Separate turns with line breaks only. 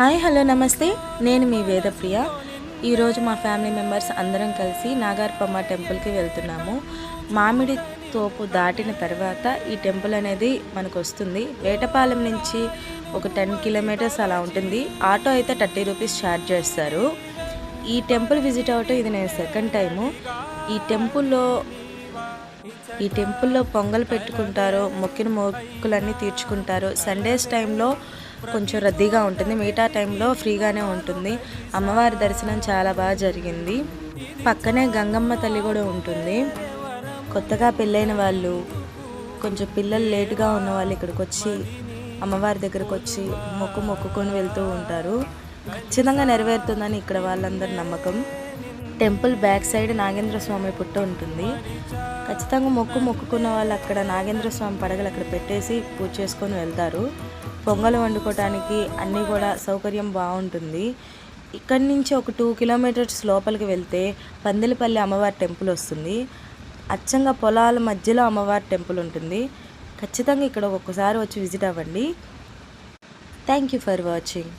Hi hello నమస్తే, నేను మీ వేదప్రియ. ఈరోజు మా ఫ్యామిలీ మెంబర్స్ అందరం కలిసి నాగార్పమ్మ టెంపుల్కి వెళ్తున్నాము. మామిడి తోపు దాటిన తర్వాత ఈ టెంపుల్ అనేది మనకు వస్తుంది. వేటపాలెం నుంచి ఒక 10 కిలోమీటర్స్ అలా ఉంటుంది. ఆటో అయితే 30 రూపీస్ ఛార్జ్ చేస్తారు. ఈ టెంపుల్ విజిట్ అవటం ఇది నేను సెకండ్ టైము. ఈ టెంపుల్లో పొంగల్ పెట్టుకుంటారు, మొక్కిన మొక్కులన్నీ తీర్చుకుంటారు. సండేస్ టైంలో కొంచెం రద్దీగా ఉంటుంది, మిగతా టైంలో ఫ్రీగానే ఉంటుంది. అమ్మవారి దర్శనం చాలా బాగా జరిగింది. పక్కనే గంగమ్మ తల్లి కూడా ఉంటుంది. కొత్తగా పెళ్ళైన వాళ్ళు, కొంచెం పిల్లలు లేటుగా ఉన్న వాళ్ళు ఇక్కడికి వచ్చి అమ్మవారి దగ్గరకు వచ్చి మొక్కుకొని వెళ్తూ ఉంటారు. ఖచ్చితంగా నెరవేరుతుందని ఇక్కడ వాళ్ళందరి నమ్మకం. టెంపుల్ బ్యాక్ సైడ్ నాగేంద్ర స్వామి పుట్ట ఉంటుంది. ఖచ్చితంగా మొక్కుకున్న వాళ్ళు అక్కడ నాగేంద్ర స్వామి పడగలు అక్కడ పెట్టేసి పూజ చేసుకొని వెళ్తారు. పొంగల్ వండుకోవడానికి అన్నీ కూడా సౌకర్యం బాగుంటుంది. ఇక్కడి నుంచి ఒక 2 కిలోమీటర్స్ లోపలికి వెళ్తే పందిలపల్లి అమ్మవారి టెంపుల్ వస్తుంది. అచ్చంగా పొలాల మధ్యలో అమ్మవారి టెంపుల్ ఉంటుంది. ఖచ్చితంగా ఇక్కడ ఒక్కసారి వచ్చి విజిట్ అవ్వండి. Thank you for watching.